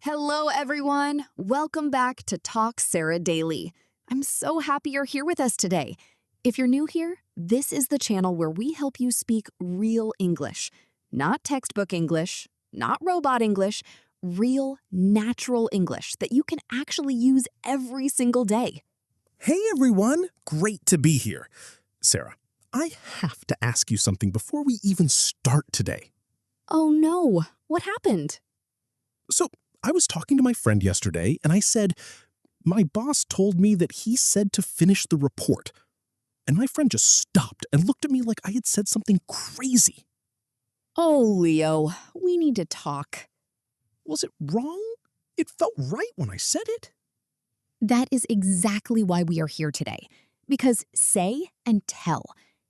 Hello, everyone. Welcome back to Talk Sarah Daily. I'm so happy you're here with us today. If you're new here, this is the channel where we help you speak real English. Not textbook English, not robot English, real, natural English that you can actually use every single day. Hey everyone, great to be here. Sarah, I have to ask you something before we even start today. Oh no, what happened? So, I was talking to my friend yesterday and I said, my boss told me that he said to finish the report. And my friend just stopped and looked at me like I had said something crazy. Oh, Leo, we need to talk. Was it wrong? It felt right when I said it. That is exactly why we are here today. Because say and tell,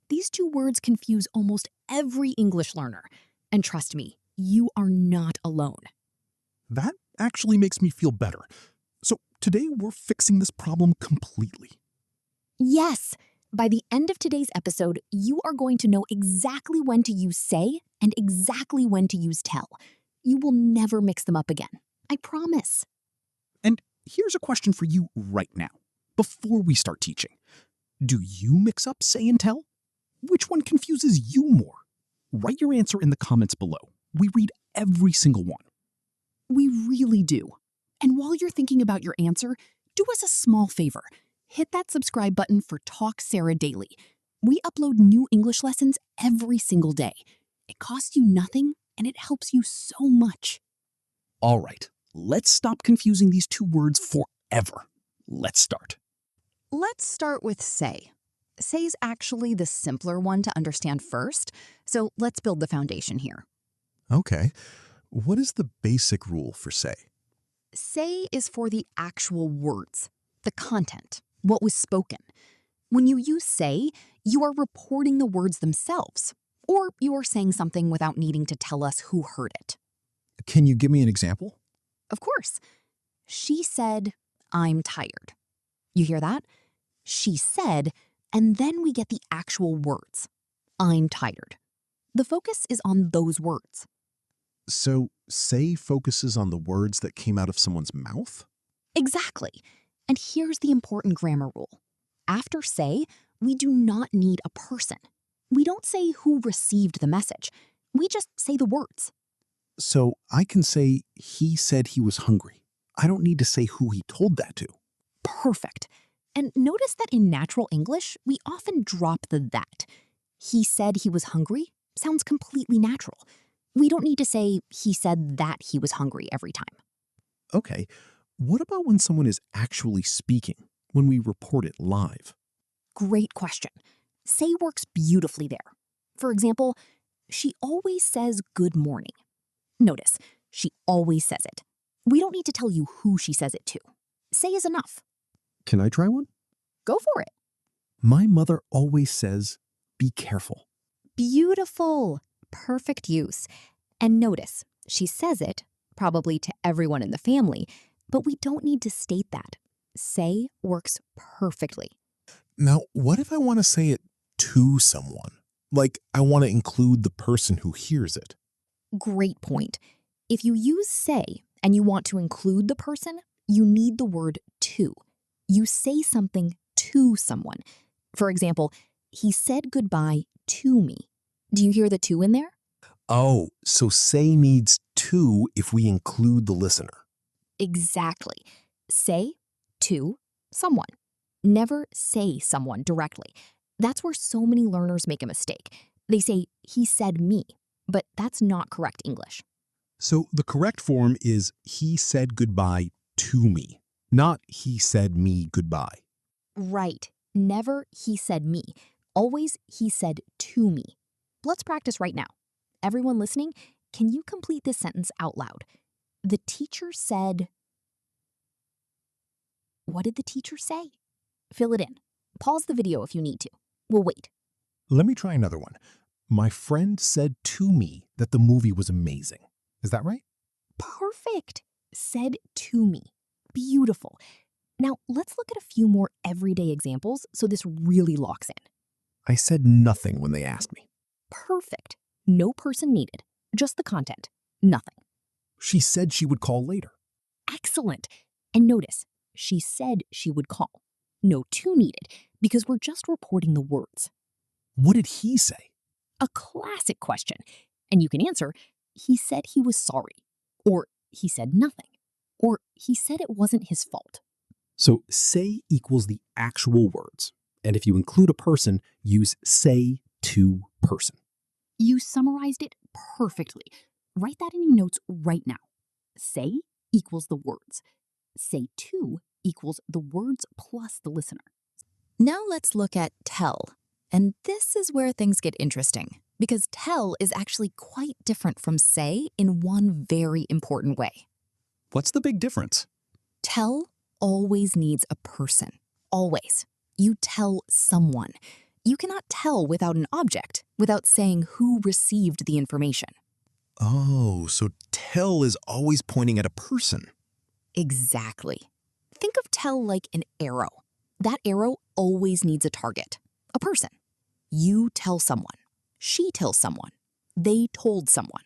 these two words confuse almost every English learner. And trust me, you are not alone. That actually makes me feel better. So today we're fixing this problem completely. Yes, by the end of today's episode, you are going to know exactly when to use say and exactly when to use tell. You will never mix them up again. I promise. And here's a question for you right now, before we start teaching. Do you mix up say and tell? Which one confuses you more? Write your answer in the comments below. We read every single one. We really do. And while you're thinking about your answer, do us a small favor. Hit that subscribe button for Talk Sarah Daily. We upload new English lessons every single day. It costs you nothing, and it helps you so much. All right, let's stop confusing these two words forever. Let's start. Let's start with say. Say is actually the simpler one to understand first, so let's build the foundation here. Okay, what is the basic rule for say? Say is for the actual words, the content, what was spoken. When you use say, you are reporting the words themselves, or you are saying something without needing to tell us who heard it. Can you give me an example? Of course. She said, "I'm tired." You hear that? She said, and then we get the actual words. I'm tired. The focus is on those words. So, say focuses on the words that came out of someone's mouth? Exactly. And here's the important grammar rule. After say, we do not need a person. We don't say who received the message. We just say the words. So, I can say he said he was hungry. I don't need to say who he told that to. Perfect. And notice that in natural English, we often drop the that. He said he was hungry sounds completely natural. We don't need to say he said that he was hungry every time. Okay, what about when someone is actually speaking, when we report it live? Great question. Say works beautifully there. For example, she always says good morning. Notice, she always says it. We don't need to tell you who she says it to. Say is enough. Can I try one? Go for it. My mother always says, be careful. Beautiful. Perfect use. And notice, she says it, probably to everyone in the family, but we don't need to state that. Say works perfectly. Now, what if I want to say it to someone? Like, I want to include the person who hears it. Great point. If you use say and you want to include the person, you need the word to. You say something to someone. For example, he said goodbye to me. Do you hear the to in there? Oh, so say needs to if we include the listener. Exactly. Say to someone. Never say someone directly. That's where so many learners make a mistake. They say, he said me, but that's not correct English. So the correct form is he said goodbye to me, not he said me goodbye. Right. Never he said me. Always he said to me. Let's practice right now. Everyone listening, can you complete this sentence out loud? The teacher said... What did the teacher say? Fill it in. Pause the video if you need to. We'll wait. Let me try another one. My friend said to me that the movie was amazing. Is that right? Perfect. Said to me. Beautiful. Now, let's look at a few more everyday examples so this really locks in. I said nothing when they asked me. Perfect. No person needed. Just the content. Nothing. She said she would call later. Excellent. And notice, she said she would call. No to needed, because we're just reporting the words. What did he say? A classic question. And you can answer, he said he was sorry. Or he said nothing. Or he said it wasn't his fault. So say equals the actual words. And if you include a person, use say to person. You summarized it perfectly. Write that in your notes right now. Say equals the words. Say to equals the words plus the listener. Now let's look at tell. And this is where things get interesting, because tell is actually quite different from say in one very important way. What's the big difference? Tell always needs a person. Always. You tell someone. You cannot tell without an object, without saying who received the information. Oh, so tell is always pointing at a person. Exactly. Think of tell like an arrow. That arrow always needs a target, a person. You tell someone. She tells someone. They told someone.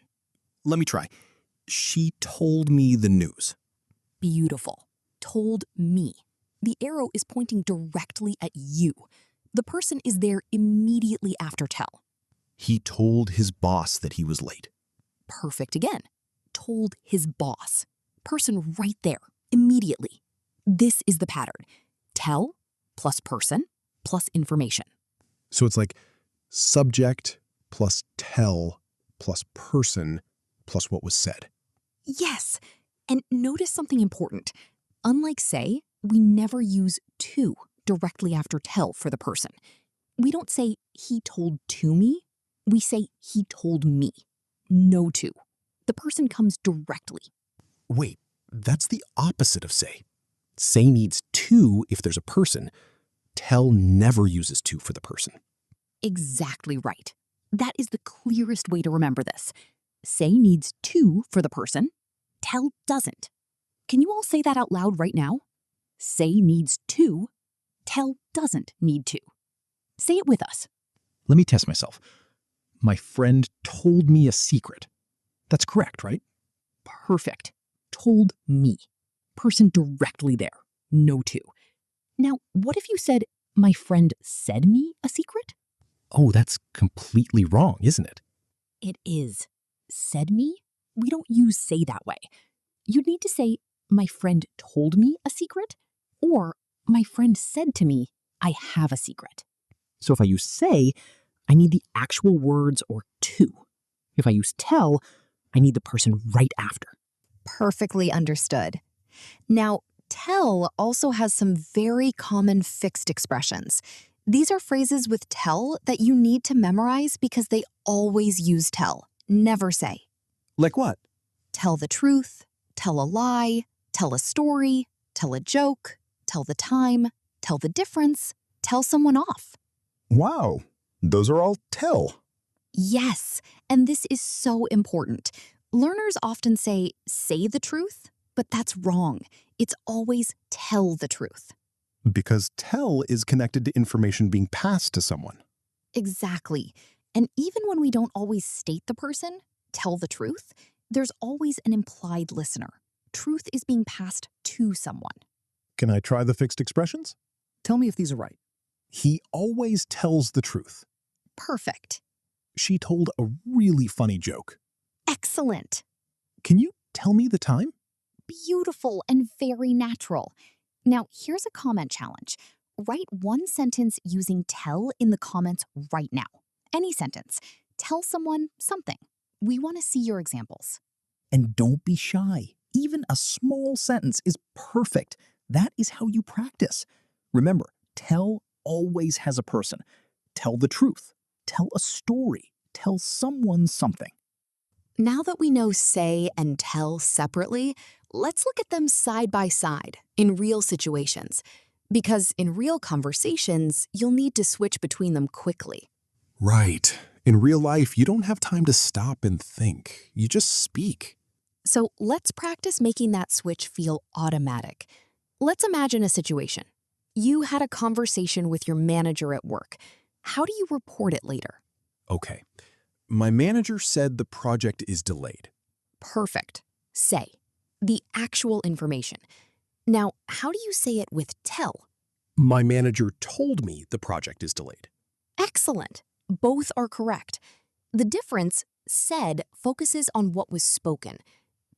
Let me try. She told me the news. Beautiful. Told me. The arrow is pointing directly at you. The person is there immediately after tell. He told his boss that he was late. Perfect again. Told his boss. Person right there, immediately. This is the pattern. Tell plus person plus information. So it's like subject plus tell plus person plus what was said. Yes. And notice something important. Unlike say, we never use to directly after tell for the person. We don't say he told to me. We say he told me. No to. The person comes directly. Wait, that's the opposite of say. Say needs to if there's a person. Tell never uses to for the person. Exactly right. That is the clearest way to remember this. Say needs to for the person. Tell doesn't. Can you all say that out loud right now? Say needs to. Tell doesn't need to. Say it with us. Let me test myself. My friend told me a secret. That's correct, right? Perfect. Told me. Person directly there. No to. Now, what if you said, my friend said me a secret? Oh, that's completely wrong, isn't it? It is. Said me? We don't use say that way. You'd need to say, my friend told me a secret, or my friend said to me, I have a secret. So if I use say, I need the actual words or to. If I use tell, I need the person right after. Perfectly understood. Now, tell also has some very common fixed expressions. These are phrases with tell that you need to memorize because they always use tell, never say. Like what? Tell the truth, tell a lie, tell a story, tell a joke, tell the time, tell the difference, tell someone off. Wow, those are all tell. Yes, and this is so important. Learners often say the truth, but that's wrong. It's always tell the truth. Because tell is connected to information being passed to someone. Exactly. And even when we don't always state the person, tell the truth, there's always an implied listener. Truth is being passed to someone. Can I try the fixed expressions? Tell me if these are right. He always tells the truth. Perfect. She told a really funny joke. Excellent. Can you tell me the time? Beautiful and very natural. Now, here's a comment challenge. Write one sentence using tell in the comments right now. Any sentence. Tell someone something. We want to see your examples. And don't be shy. Even a small sentence is perfect. That is how you practice. Remember, tell always has a person. Tell the truth. Tell a story. Tell someone something. Now that we know say and tell separately, let's look at them side by side in real situations. Because in real conversations, you'll need to switch between them quickly. Right. In real life, you don't have time to stop and think. You just speak. So let's practice making that switch feel automatic. Let's imagine a situation. You had a conversation with your manager at work. How do you report it later? Okay. My manager said the project is delayed. Perfect. Say. the actual information. Now, how do you say it with tell? My manager told me the project is delayed. Excellent. Both are correct. The difference, said, focuses on what was spoken.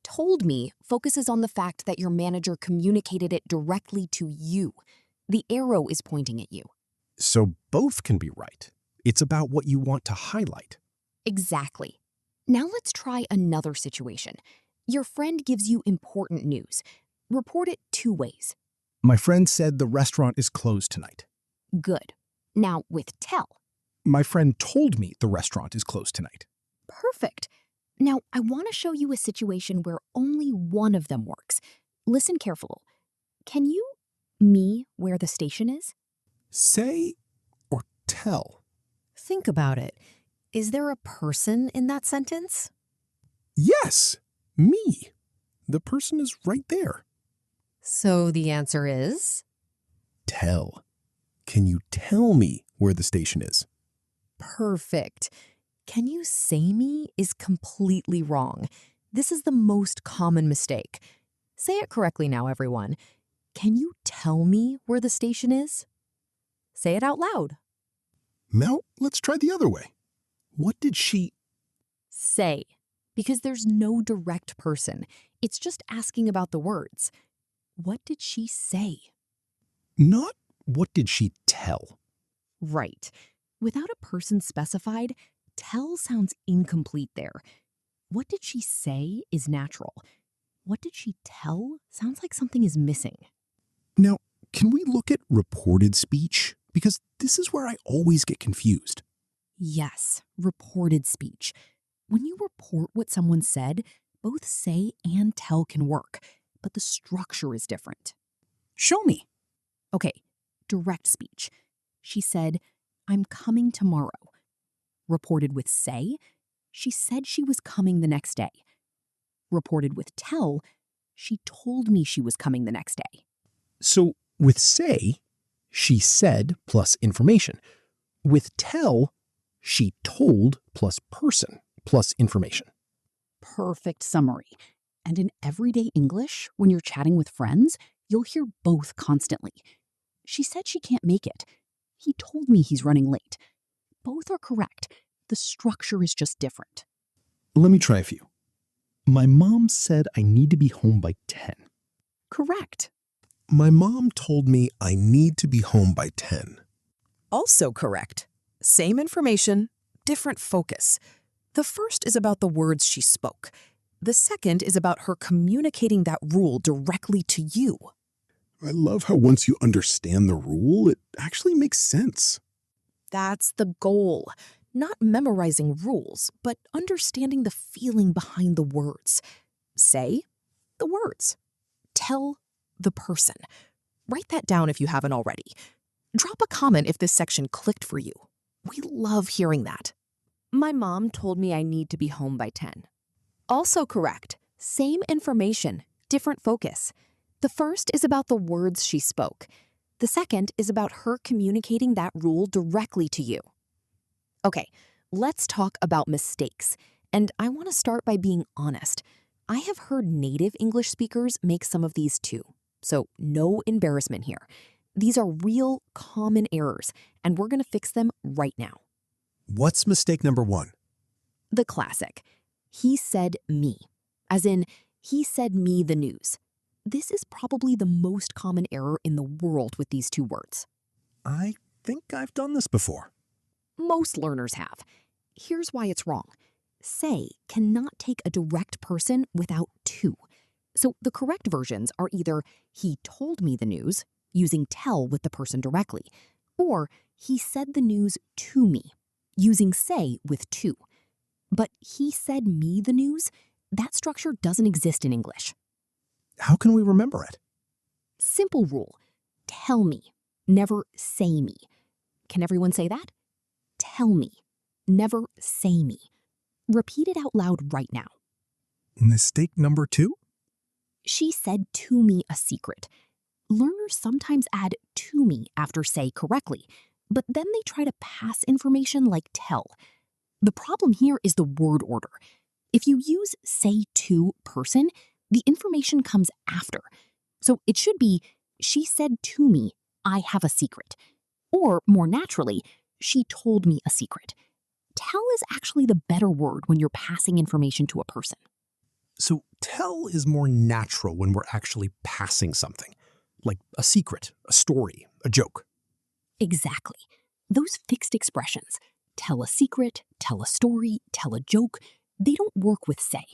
Told me focuses on the fact that your manager communicated it directly to you. The arrow is pointing at you. So both can be right. It's about what you want to highlight. Exactly. Now let's try another situation. Your friend gives you important news. Report it 2 ways. My friend said the restaurant is closed tonight. Good. Now with tell. My friend told me the restaurant is closed tonight. Perfect. Now I want to show you a situation where only one of them works. Listen carefully. Can you me where the station is? Say or tell? Think about it. Is there a person in that sentence? Yes, me. The person is right there. So the answer is? Tell. Can you tell me where the station is? Perfect. Can you say me is completely wrong. This is the most common mistake. Say it correctly now, everyone. Can you tell me where the station is? Say it out loud. Now, let's try the other way. What did she... Say, because there's no direct person. It's just asking about the words. What did she say? Not what did she tell? Right. Without a person specified, tell sounds incomplete there. What did she say is natural. What did she tell sounds like something is missing. Now, can we look at reported speech? Because this is where I always get confused. Yes, reported speech. When you report what someone said, both say and tell can work, but the structure is different. Show me. Okay, direct speech. She said, I'm coming tomorrow. Reported with say, she said she was coming the next day. Reported with tell, she told me she was coming the next day. So with say, she said plus information. With tell, she told plus person plus information. Perfect summary. And in everyday English, when you're chatting with friends, you'll hear both constantly. She said she can't make it. He told me he's running late. Both are correct. The structure is just different. Let me try a few. My mom said I need to be home by 10. Correct. My mom told me I need to be home by 10. Also correct. Same information, different focus. The first is about the words she spoke. The second is about her communicating that rule directly to you. I love how once you understand the rule, it actually makes sense. That's the goal. Not memorizing rules, but understanding the feeling behind the words. Say the words. Tell the person. Write that down if you haven't already. Drop a comment if this section clicked for you. We love hearing that. My mom told me I need to be home by 10. Also correct. Same information, different focus. The first is about the words she spoke. The second is about her communicating that rule directly to you. Okay, let's talk about mistakes. And I want to start by being honest. I have heard native English speakers make some of these too. So no embarrassment here. These are real common errors, and we're going to fix them right now. What's mistake number 1? The classic. He said me. As in, he said me the news. This is probably the most common error in the world with these two words. I think I've done this before. Most learners have. Here's why it's wrong. Say cannot take a direct person without to. So the correct versions are either he told me the news, using tell with the person directly, or he said the news to me, using say with to. But he said me the news, that structure doesn't exist in English. How can we remember it? Simple rule. Tell me, never say me. Can everyone say that? Tell me, never say me. Repeat it out loud right now. Mistake number 2? She said to me a secret. Learners sometimes add to me after say correctly, but then they try to pass information like tell. The problem here is the word order. If you use say to person, The information comes after. So it should be, she said to me, I have a secret. Or more naturally, she told me a secret. Tell is actually the better word when you're passing information to a person. So tell is more natural when we're actually passing something, like a secret, a story, a joke. Exactly. Those fixed expressions, tell a secret, tell a story, tell a joke, they don't work with say.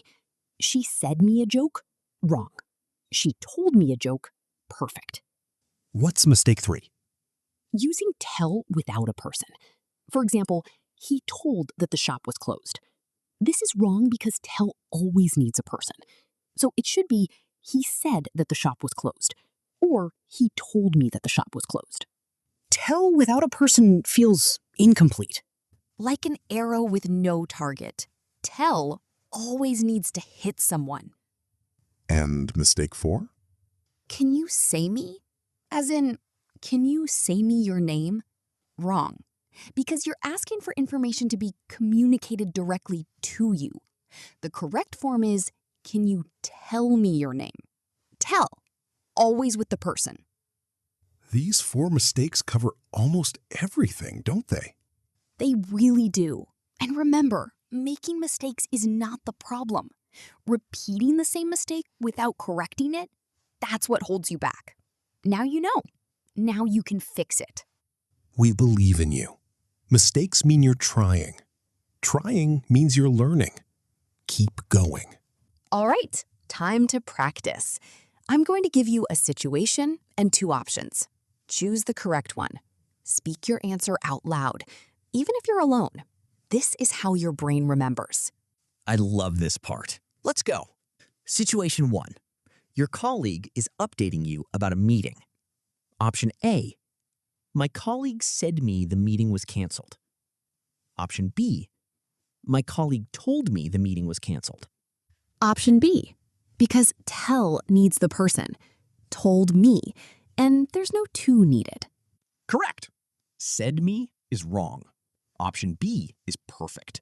She said me a joke? Wrong. She told me a joke? Perfect. What's mistake 3? Using tell without a person. For example, he told that the shop was closed. This is wrong because tell always needs a person. So it should be, he said that the shop was closed, or he told me that the shop was closed. Tell without a person feels incomplete. Like an arrow with no target. Tell always needs to hit someone. And mistake 4? Can you say me? As in, can you say me your name? Wrong. Because you're asking for information to be communicated directly to you. The correct form is, can you tell me your name? Tell, always with the person. These 4 mistakes cover almost everything, don't they? They really do. And remember, making mistakes is not the problem. Repeating the same mistake without correcting it, that's what holds you back. Now you know. Now you can fix it. We believe in you. Mistakes mean you're trying. Trying means you're learning. Keep going. All right, time to practice. I'm going to give you a situation and 2 options. Choose the correct one. Speak your answer out loud, even if you're alone. This is how your brain remembers. I love this part. Let's go. Situation 1. Your colleague is updating you about a meeting. Option A. My colleague said me the meeting was canceled. Option B. My colleague told me the meeting was canceled. Option B, because tell needs the person. Told me, and there's no to needed. Correct. Said me is wrong. Option B is perfect.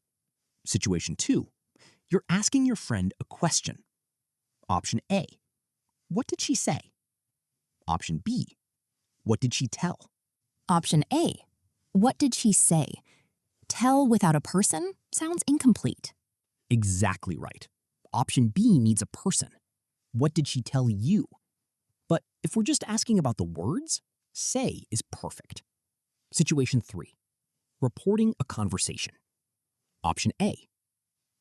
Situation 2. You're asking your friend a question. Option A. What did she say? Option B. What did she tell? Option A, what did she say? Tell without a person sounds incomplete. Exactly right. Option B needs a person. What did she tell you? But if we're just asking about the words, say is perfect. Situation 3. Reporting a conversation. Option A.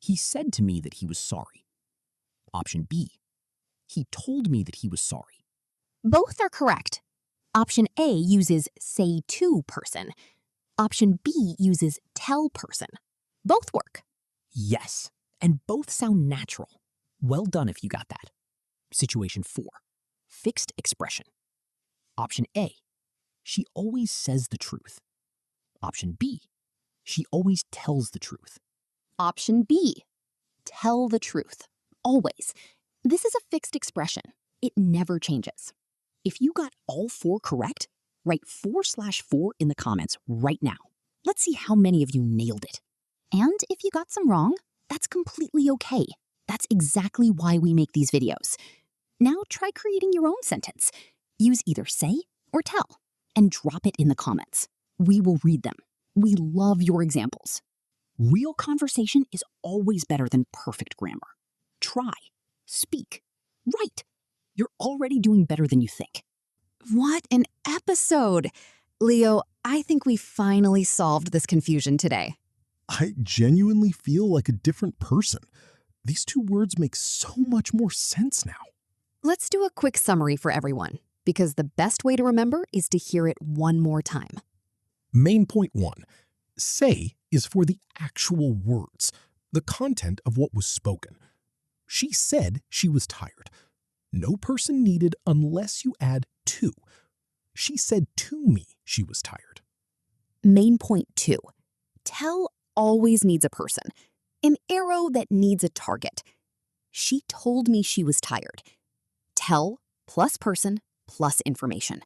He said to me that he was sorry. Option B. He told me that he was sorry. Both are correct. Option A uses say to person. Option B uses tell person. Both work. Yes, and both sound natural. Well done if you got that. Situation 4. Fixed expression. Option A. She always says the truth. Option B. She always tells the truth. Option B, tell the truth. Always. This is a fixed expression. It never changes. If you got all 4 correct, write /4 in the comments right now. Let's see how many of you nailed it. And if you got some wrong, that's completely okay. That's exactly why we make these videos. Now try creating your own sentence. Use either say or tell and drop it in the comments. We will read them. We love your examples. Real conversation is always better than perfect grammar. Try, speak, write. You're already doing better than you think. What an episode! Leo, I think we finally solved this confusion today. I genuinely feel like a different person. These 2 words make so much more sense now. Let's do a quick summary for everyone, because the best way to remember is to hear it one more time. Main point 1. Say is for the actual words, the content of what was spoken. She said she was tired. No person needed unless you add to. She said to me she was tired. Main point 2. Tell always needs a person. An arrow that needs a target. She told me she was tired. Tell plus person plus information.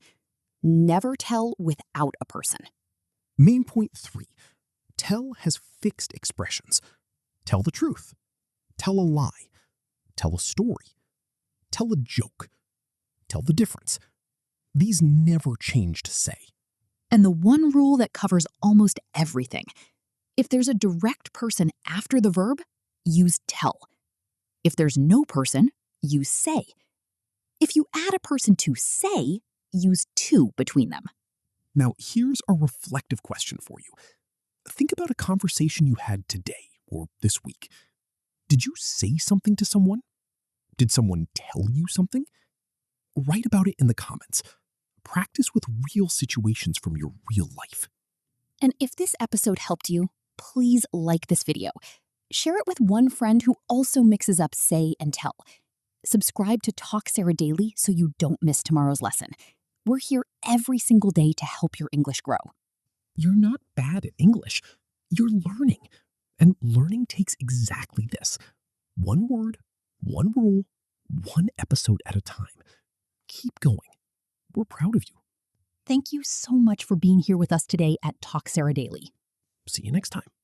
Never tell without a person. Main point 3. Tell has fixed expressions. Tell the truth. Tell a lie. Tell a story. tell a joke, tell the difference. These never change to say. And the one rule that covers almost everything. If there's a direct person after the verb, use tell. If there's no person, use say. If you add a person to say, use to between them. Now, here's a reflective question for you. Think about a conversation you had today or this week. Did you say something to someone? Did someone tell you something? Write about it in the comments. Practice with real situations from your real life. And if this episode helped you, please like this video. Share it with one friend who also mixes up say and tell. Subscribe to Talk Sarah Daily so you don't miss tomorrow's lesson. We're here every single day to help your English grow. You're not bad at English. You're learning. And learning takes exactly this. One word, one rule, one episode at a time. Keep going. We're proud of you. Thank you so much for being here with us today at Talk Sarah Daily. See you next time.